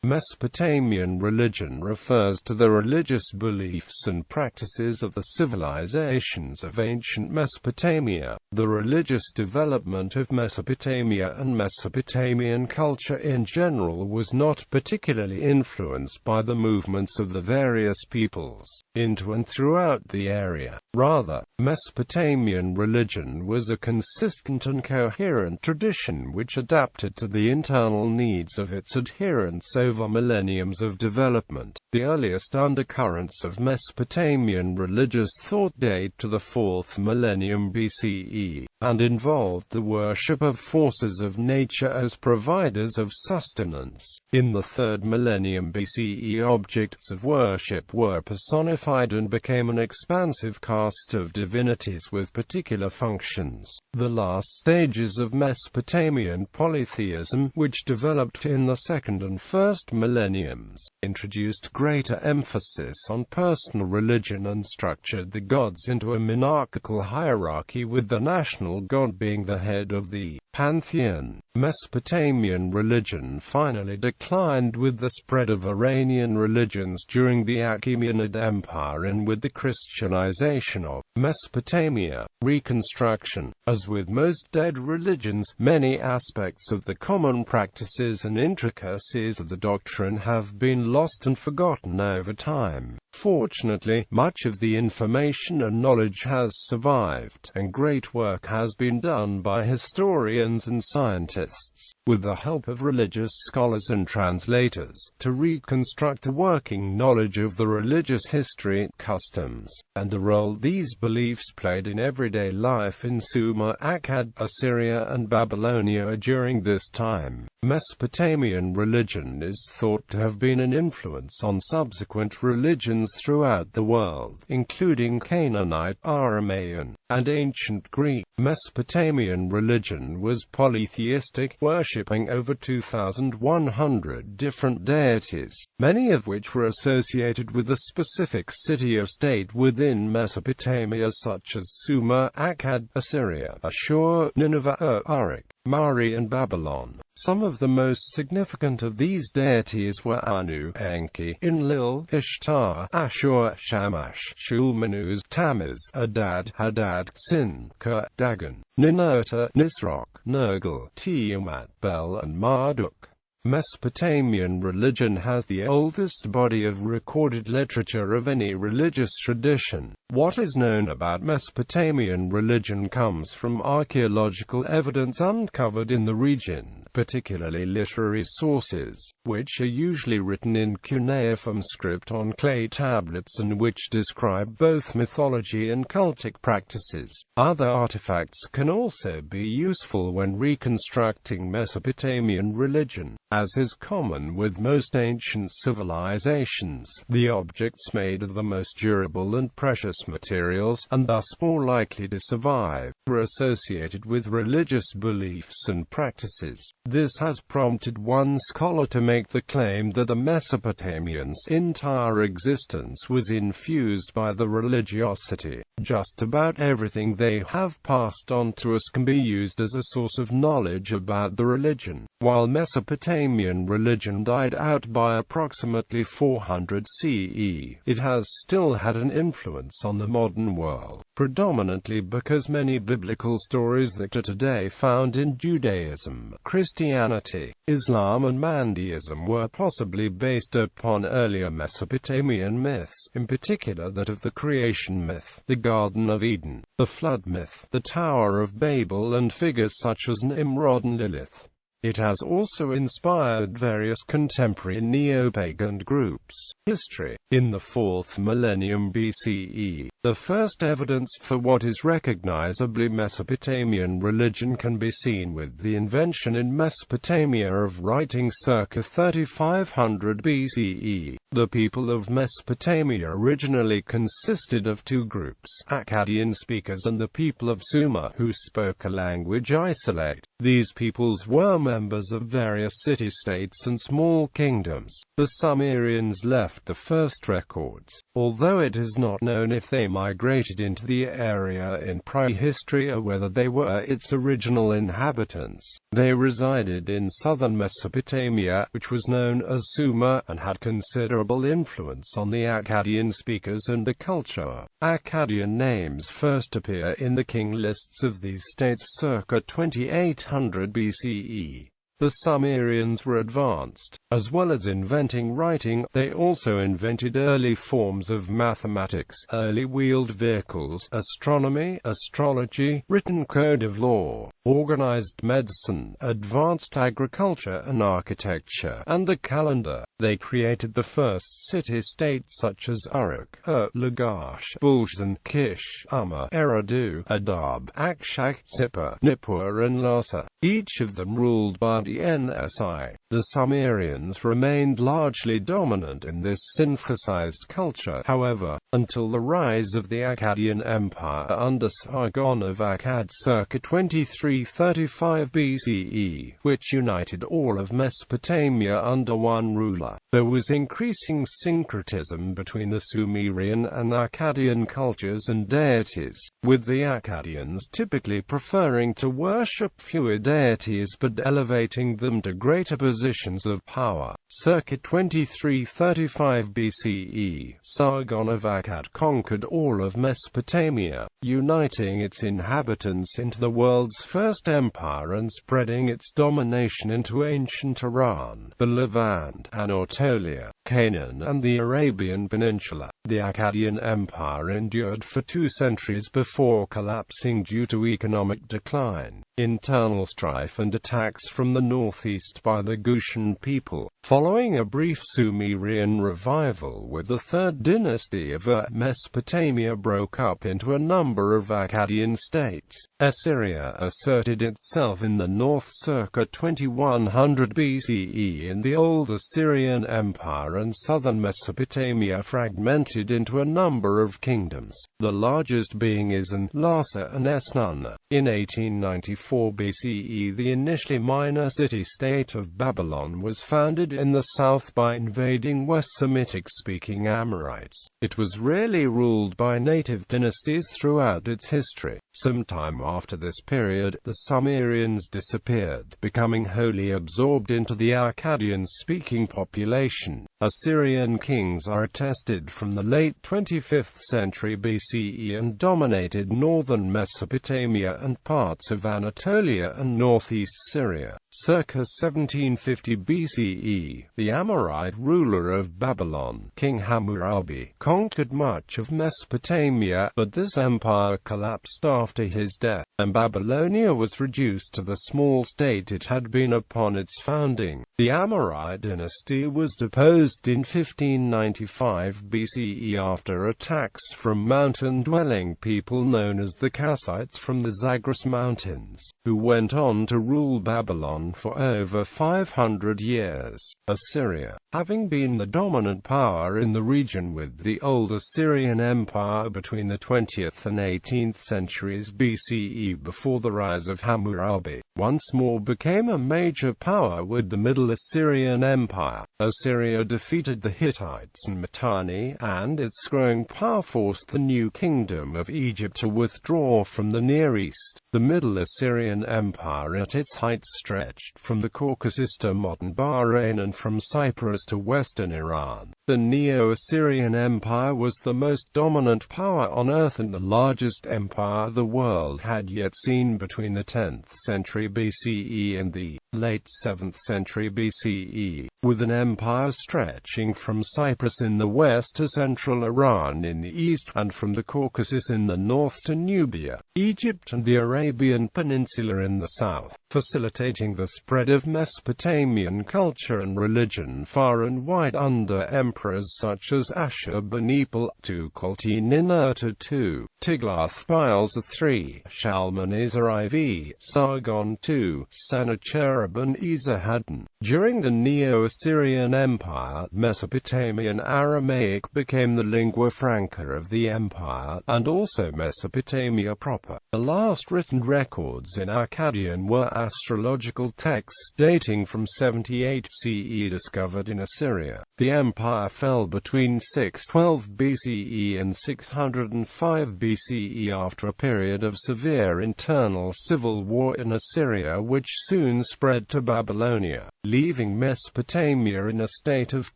Mesopotamian religion refers to the religious beliefs and practices of the civilizations of ancient Mesopotamia. The religious development of Mesopotamia and Mesopotamian culture in general was not particularly influenced by the movements of the various peoples into and throughout the area. Rather, Mesopotamian religion was a consistent and coherent tradition which adapted to the internal needs of its adherents over millenniums of development. The earliest undercurrents of Mesopotamian religious thought date to the 4th millennium BCE, and involved the worship of forces of nature as providers of sustenance. In the 3rd millennium BCE, objects of worship were personified and became an expansive caste of divinities with particular functions. The last stages of Mesopotamian polytheism, which developed in the 2nd and 1st millenniums, introduced greater emphasis on personal religion and structured the gods into a monarchical hierarchy, with the national god being the head of the pantheon. Mesopotamian religion finally declined with the spread of Iranian religions during the Akkadian Empire and with the Christianization of Mesopotamia. Reconstruction. As with most dead religions, many aspects of the common practices and intricacies of the doctrine have been lost and forgotten over time. Fortunately, much of the information and knowledge has survived, and great work has been done by historians and scientists, with the help of religious scholars and translators, to reconstruct a working knowledge of the religious history, customs, and the role these beliefs played in everyday life in Sumer, Akkad, Assyria and Babylonia during this time. Mesopotamian religion is thought to have been an influence on subsequent religions throughout the world, including Canaanite, Aramaean, and ancient Greek. Mesopotamian religion was polytheistic, worshipping over 2,100 different deities, many of which were associated with a specific city or state within Mesopotamia, such as Sumer, Akkad, Assyria, Ashur, Nineveh, Uruk, Mari and Babylon. Some of the most significant of these deities were Anu, Enki, Enlil, Ishtar, Ashur, Shamash, Shulmanuz, Tammuz, Adad, Hadad, Sin, Ker, Dagon, Ninurta, Nisroch, Nergal, Tiamat, Bel and Marduk. Mesopotamian religion has the oldest body of recorded literature of any religious tradition. What is known about Mesopotamian religion comes from archaeological evidence uncovered in the region, particularly literary sources, which are usually written in cuneiform script on clay tablets and which describe both mythology and cultic practices. Other artifacts can also be useful when reconstructing Mesopotamian religion. As is common with most ancient civilizations, the objects made of the most durable and precious materials, and thus more likely to survive, were associated with religious beliefs and practices. This has prompted one scholar to make the claim that the Mesopotamians' entire existence was infused by the religiosity. Just about everything they have passed on to us can be used as a source of knowledge about the religion. While Mesopotamian religion died out by approximately 400 CE, it has still had an influence on the modern world, predominantly because many biblical stories that are today found in Judaism, Christianity, Islam and Mandaeism were possibly based upon earlier Mesopotamian myths, in particular that of the creation myth, the Garden of Eden, the flood myth, the Tower of Babel and figures such as Nimrod and Lilith. It has also inspired various contemporary neo-pagan groups. History. In the 4th millennium BCE, the first evidence for what is recognizably Mesopotamian religion can be seen with the invention in Mesopotamia of writing circa 3500 BCE. The people of Mesopotamia originally consisted of two groups, Akkadian speakers and the people of Sumer, who spoke a language isolate. These peoples were members of various city-states and small kingdoms. The Sumerians left the first records, although it is not known if they migrated into the area in prehistory or whether they were its original inhabitants. They resided in southern Mesopotamia, which was known as Sumer, and had considerable influence on the Akkadian speakers and the culture. Akkadian names first appear in the king lists of these states circa 2800 BCE. The Sumerians were advanced. As well as inventing writing, they also invented early forms of mathematics, early wheeled vehicles, astronomy, astrology, written code of law, organized medicine, advanced agriculture and architecture, and the calendar. They created the first city-states such as Uruk, Lagash, Bulzan, Kish, Umma, Eridu, Adab, Akshak, Sippar, Nippur and Lhasa, each of them ruled by the Nsi. The Sumerians remained largely dominant in this synthesized culture, however, until the rise of the Akkadian Empire under Sargon of Akkad circa 2335 BCE, which united all of Mesopotamia under one ruler. There was increasing syncretism between the Sumerian and Akkadian cultures and deities, with the Akkadians typically preferring to worship fewer deities but elevating them to greater positions of power. Circa 2335 BCE, Sargon of Akkad conquered all of Mesopotamia, uniting its inhabitants into the world's first empire and spreading its domination into ancient Iran, the Levant, Anatolia, Canaan and the Arabian Peninsula. The Akkadian Empire endured for 2 centuries before collapsing due to economic decline, internal strife and attacks from the northeast by the Gutian people. Following a brief Sumerian revival with the third dynasty of Mesopotamia broke up into a number of Akkadian states. Assyria asserted itself in the north circa 2100 BCE in the Old Assyrian Empire, and southern Mesopotamia fragmented into a number of kingdoms, the largest being Isan, Lhasa and Esnunna. In 1894 BCE, the initially minor city-state of Babylon was founded in the south by invading West Semitic-speaking Amorites. It was rarely ruled by native dynasties throughout its history. Sometime after this period, the Sumerians disappeared, becoming wholly absorbed into the Akkadian-speaking population. Assyrian kings are attested from the late 25th century BCE and dominated northern Mesopotamia and parts of Anatolia and northeast Syria. Circa 1750 BCE, the Amorite ruler of Babylon, King Hammurabi, conquered much of Mesopotamia, but this empire collapsed after his death, and Babylonia was reduced to the small state it had been upon its founding. The Amorite dynasty was deposed in 1595 BCE after attacks from mountain-dwelling people known as the Kassites from the Zagros Mountains, who went on to rule Babylon for over 500 years. Assyria, having been the dominant power in the region with the Old Assyrian Empire between the 20th and 18th centuries BCE before the rise of Hammurabi, once more became a major power with the Middle Assyrian Empire. Assyria defeated the Hittites and Mitanni, and its growing power forced the new kingdom of Egypt to withdraw from the Near East. The Middle Assyrian Empire at its height stretched from the Caucasus to modern Bahrain and from Cyprus to western Iran. The Neo-Assyrian Empire was the most dominant power on earth and the largest empire the world had yet seen between the 10th century BCE and the late 7th century BCE, with an empire stretching from Cyprus in the west to central Iran in the east, and from the Caucasus in the north to Nubia, Egypt and the Arabian Peninsula in the south, facilitating the spread of Mesopotamian culture and religion far and wide under emperors such as Ashurbanipal II, Tukulti-Ninurta II, Tiglath-Pileser III, Shalmaneser IV, Sargon II, Sennacherib Arab and Esarhaddon. During the Neo-Assyrian Empire, Mesopotamian Aramaic became the lingua franca of the empire, and also Mesopotamia proper. The last written records in Akkadian were astrological texts dating from 78 CE discovered in Assyria. The empire fell between 612 BCE and 605 BCE after a period of severe internal civil war in Assyria, which soon spread to Babylonia, leaving Mesopotamia in a state of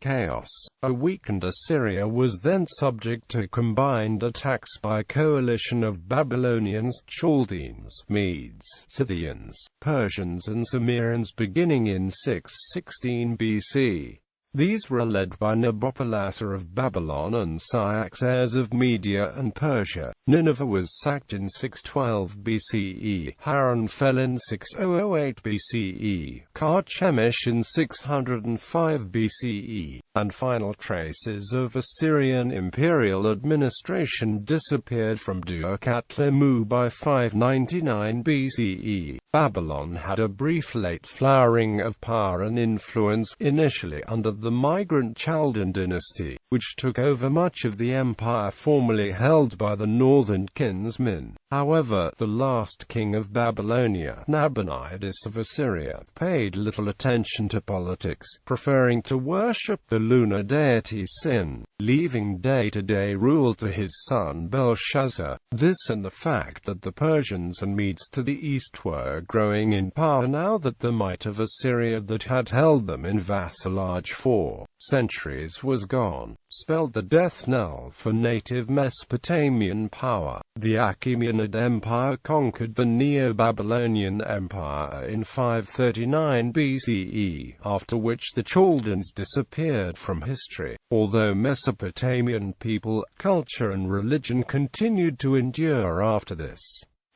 chaos. A weakened Assyria was then subject to combined attacks by a coalition of Babylonians, Chaldeans, Medes, Scythians, Persians and Cimmerians beginning in 616 BC. These were led by Nabopolassar of Babylon and Cyaxares of Media and Persia. Nineveh was sacked in 612 BCE, Haran fell in 6008 BCE, Carchemish in 605 BCE, and final traces of Assyrian imperial administration disappeared from Dur-Katlimmu by 599 BCE. Babylon had a brief late flowering of power and influence, initially under the migrant Chaldean dynasty, which took over much of the empire formerly held by the northern kinsmen. However, the last king of Babylonia, Nabonidus of Assyria, paid little attention to politics, preferring to worship the lunar deity Sin, leaving day-to-day rule to his son Belshazzar. This and the fact that the Persians and Medes to the east were growing in power now that the might of Assyria that had held them in vassalage for centuries was gone, spelled the death knell for native Mesopotamian power. The Achaemenid Empire conquered the Neo-Babylonian Empire in 539 BCE, after which the Chaldeans disappeared from history. Although Mesopotamian people, culture and religion continued to endure after this.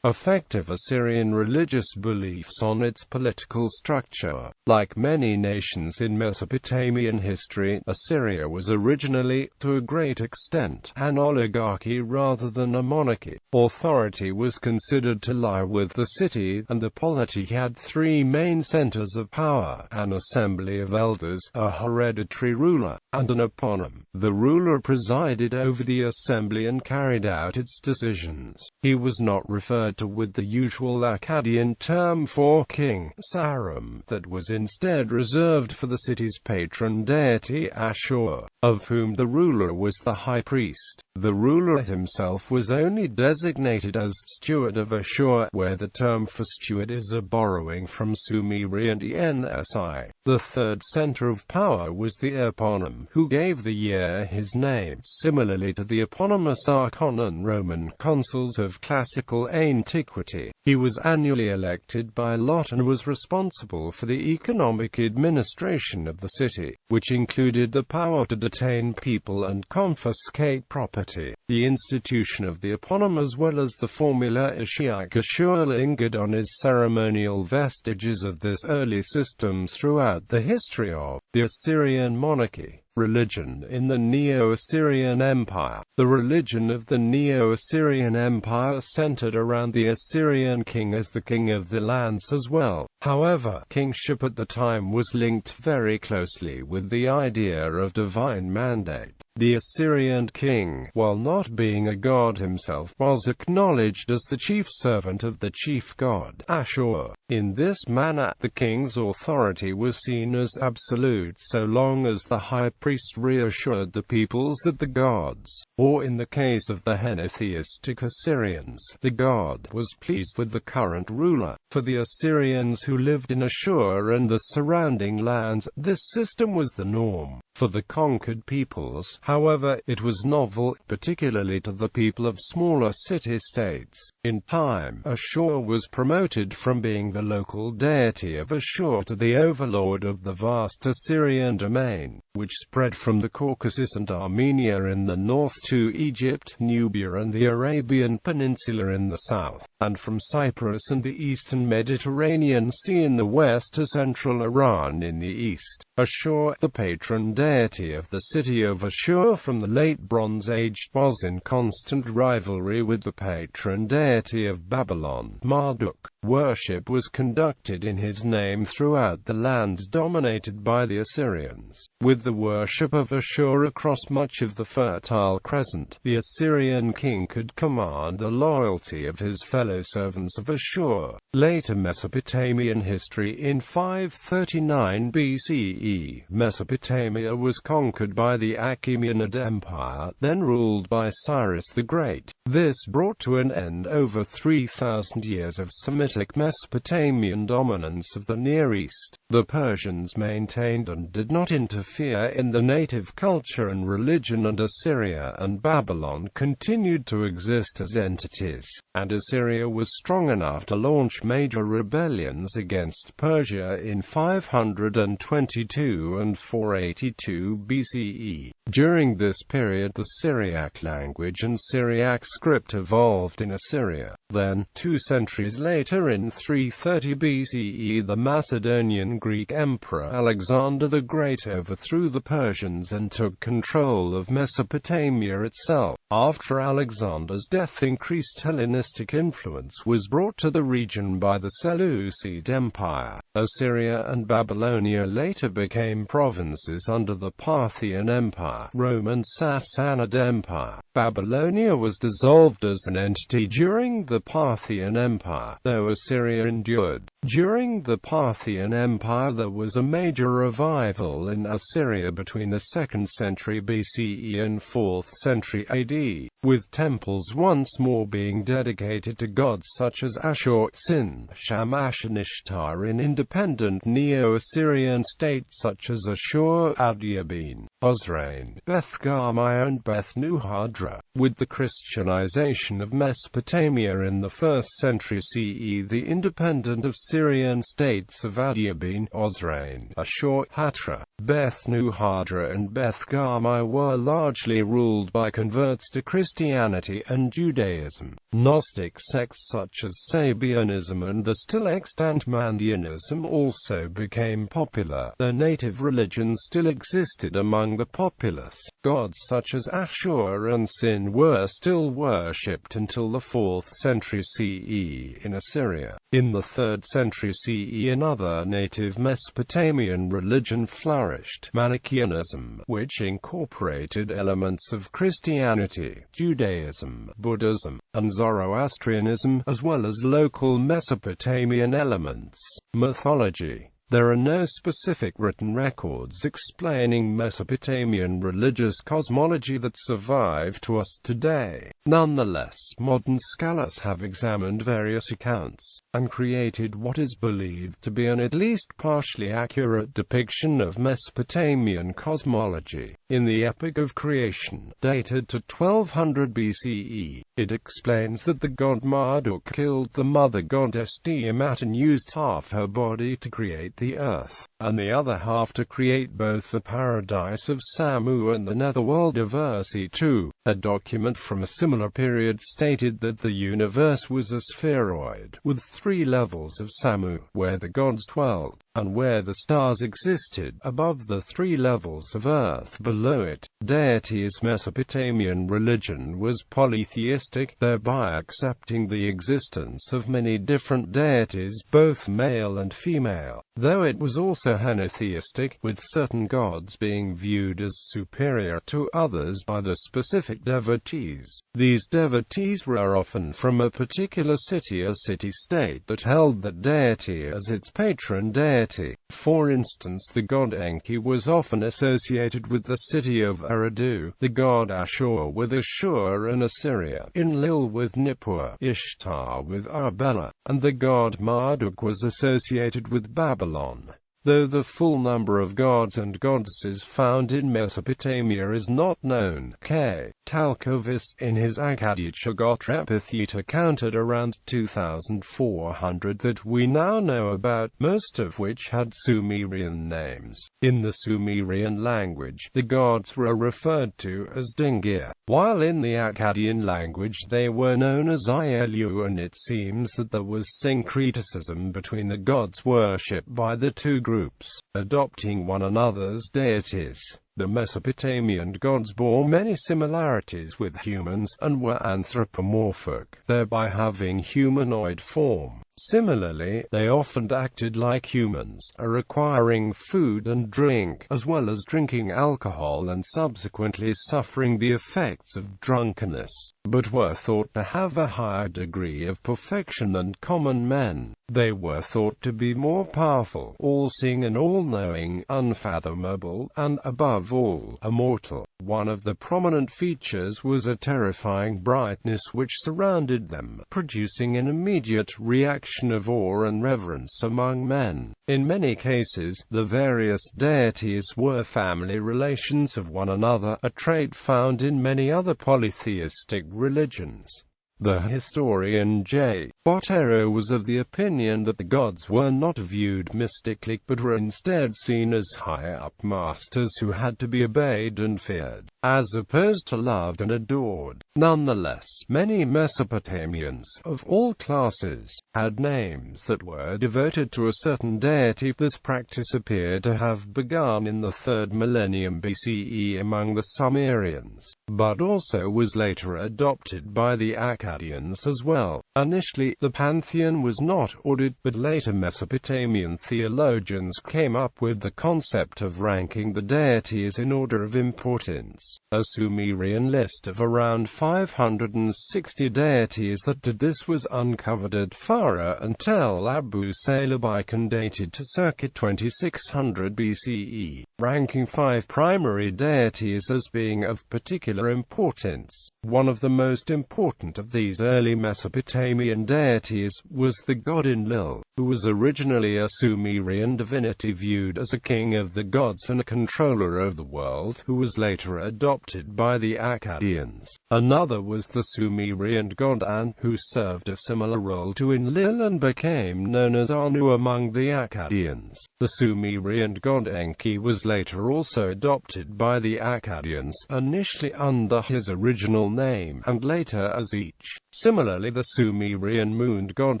Effective Assyrian religious beliefs on its political structure. Like many nations in Mesopotamian history, Assyria was originally, to a great extent, an oligarchy rather than a monarchy. Authority was considered to lie with the city, and the polity had three main centers of power: an assembly of elders, a hereditary ruler, and an eponym. The ruler presided over the assembly and carried out its decisions. He was not referred to with the usual Akkadian term for king, Sarum, that was instead reserved for the city's patron deity Ashur, of whom the ruler was the high priest. The ruler himself was only designated as steward of Ashur, where the term for steward is a borrowing from Sumerian Ensi. The third center of power was the eponym, who gave the year his name, similarly to the eponymous archon and Roman consuls of classical antiquity. He was annually elected by lot and was responsible for the economic administration of the city, which included the power to detain people and confiscate property. The institution of the eponym as well as the formula Ishiak Ashur lingered on as ceremonial vestiges of this early system throughout the history of the Assyrian monarchy. Religion in the Neo-Assyrian Empire. The religion of the Neo-Assyrian Empire centered around the Assyrian king as the king of the lands as well. However, kingship at the time was linked very closely with the idea of divine mandate. The Assyrian king, while not being a god himself, was acknowledged as the chief servant of the chief god, Ashur. In this manner, the king's authority was seen as absolute so long as the high priest reassured the peoples that the gods, or in the case of the henotheistic Assyrians, the god was pleased with the current ruler. For the Assyrians who lived in Ashur and the surrounding lands, this system was the norm. For the conquered peoples, however, it was novel, particularly to the people of smaller city-states. In time, Ashur was promoted from being the local deity of Ashur to the overlord of the vast Assyrian domain, which spread from the Caucasus and Armenia in the north to Egypt, Nubia and the Arabian Peninsula in the south, and from Cyprus and the eastern Mediterranean Sea in the west to central Iran in the east. Ashur, the patron deity of the city of Ashur from the late Bronze Age, was in constant rivalry with the patron deity of Babylon, Marduk. Worship was conducted in his name throughout the lands dominated by the Assyrians, with the worship of Ashur across much of the Fertile Crescent. The Assyrian king could command the loyalty of his fellow servants of Ashur. Later Mesopotamian history. In 539 BCE, Mesopotamia was conquered by the Akkadian Empire, then ruled by Cyrus the Great. This brought to an end over 3,000 years of Semitic Mesopotamian dominance of the Near East. The Persians maintained and did not interfere in the native culture and religion, and Assyria and Babylon continued to exist as entities, and Assyria was strong enough to launch major rebellions against Persia in 522 and 482 BCE. During this period the Syriac language and Syriac script evolved in Assyria. Then, 2 centuries later in 330 BCE, the Macedonian Greek Emperor Alexander the Great overthrew the Persians and took control of Mesopotamia itself. After Alexander's death, increased Hellenistic influence was brought to the region by the Seleucid Empire. Assyria and Babylonia later became provinces under the Parthian Empire, Roman Sassanid Empire. Babylonia was dissolved as an entity during the Parthian Empire, though Assyria endured. During the Parthian Empire there was a major revival in Assyria between the 2nd century BCE and 4th century AD, with temples once more being dedicated to gods such as Ashur, Sin, Shamash and Ishtar in independent Neo-Assyrian states such as Ashur, Adiabene, Osrain, Beth-Gamai and Beth-Nuhadra. With the Christianization of Mesopotamia in the 1st century CE, the independent Assyrian states of Adiabene, Osrain, Ashur, Hatra, Beth-Nuhadra and Beth-Gamai were largely ruled by converts to Christianity and Judaism. Gnostic sects such as Sabianism and the still extant Manichaean Ism also became popular. The native religion still existed among the populace. Gods such as Ashur and Sin were still worshipped until the 4th century CE in Assyria. In the 3rd century CE another native Mesopotamian religion flourished, Manichaean Ism, which incorporated elements of Christianity, Judaism, Buddhism, and Zoroastrianism, as well as local Mesopotamian elements. Mythology. There are no specific written records explaining Mesopotamian religious cosmology that survive to us today. Nonetheless, modern scholars have examined various accounts, and created what is believed to be an at least partially accurate depiction of Mesopotamian cosmology. In the Epic of Creation, dated to 1200 BCE, it explains that the god Marduk killed the mother goddess Tiamat and used half her body to create the earth, and the other half to create both the paradise of Samu and the netherworld of Ursi-2. A document from a similar period stated that the universe was a spheroid, with 3 levels of Samu, where the gods dwelled, and where the stars existed, above the 3 levels of earth below it. Deities. Mesopotamian religion was polytheistic, thereby accepting the existence of many different deities, both male and female, though it was also henotheistic, with certain gods being viewed as superior to others by the specific devotees. These devotees were often from a particular city or city-state that held that deity as its patron deity. For instance, the god Enki was often associated with the city of Eridu, the god Ashur with Ashur and Assyria, Enlil with Nippur, Ishtar with Arbela, and the god Marduk was associated with Babylon. Though the full number of gods and goddesses found in Mesopotamia is not known, K. Talkovis, in his Akkadian Epitheta, counted around 2,400 that we now know about, most of which had Sumerian names. In the Sumerian language, the gods were referred to as Dingir, while in the Akkadian language they were known as Ielu, and it seems that there was syncretism between the gods worshipped by the two groups, adopting one another's deities. The Mesopotamian gods bore many similarities with humans, and were anthropomorphic, thereby having humanoid form. Similarly, they often acted like humans, requiring food and drink, as well as drinking alcohol and subsequently suffering the effects of drunkenness, but were thought to have a higher degree of perfection than common men. They were thought to be more powerful, all-seeing and all-knowing, unfathomable, and, above all, immortal. One of the prominent features was a terrifying brightness which surrounded them, producing an immediate reaction of awe and reverence among men. In many cases, the various deities were family relations of one another, a trait found in many other polytheistic religions. The historian J. Botero was of the opinion that the gods were not viewed mystically, but were instead seen as higher-up masters who had to be obeyed and feared, as opposed to loved and adored. Nonetheless, many Mesopotamians, of all classes, had names that were devoted to a certain deity. This practice appeared to have begun in the 3rd millennium BCE among the Sumerians, but also was later adopted by the Akkadians as well. Initially, the pantheon was not ordered, but later Mesopotamian theologians came up with the concept of ranking the deities in order of importance. A Sumerian list of around 560 deities that did this was uncovered at Farah and Tel Abu Salabaikan, dated to circa 2600 BCE, ranking 5 primary deities as being of particular importance. One of the most important of these early Mesopotamian deities was the god Enlil, who was originally a Sumerian divinity viewed as a king of the gods and a controller of the world, who was later adopted by the Akkadians. Another was the Sumerian god An, who served a similar role to Enlil and became known as Anu among the Akkadians. The Sumerian god Enki was later also adopted by the Akkadians, initially under his original name, and later as each. Similarly, the Sumerian moon god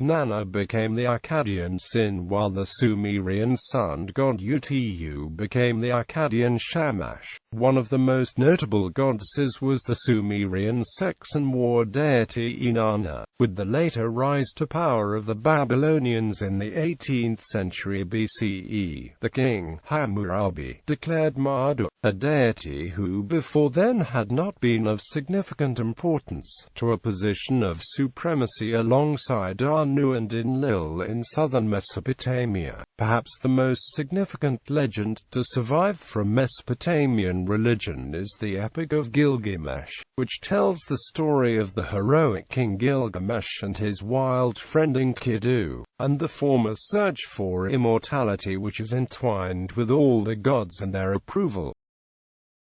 Nana became the Akkadian Sin, while the Sumerian sun god Utu became the Akkadian Shamash. One of the most notable goddesses was the Sumerian sex and war deity Inanna. With the later rise to power of the Babylonians in the 18th century BCE, the king, Hammurabi, declared Marduk, a deity who before then had not been of significant importance, to a position of supremacy alongside Anu and Enlil in southern Mesopotamia. Perhaps the most significant legend to survive from Mesopotamian religion is the Epic of Gilgamesh, which tells the story of the heroic king Gilgamesh and his wild friend Enkidu, and the former's search for immortality, which is entwined with all the gods and their approval.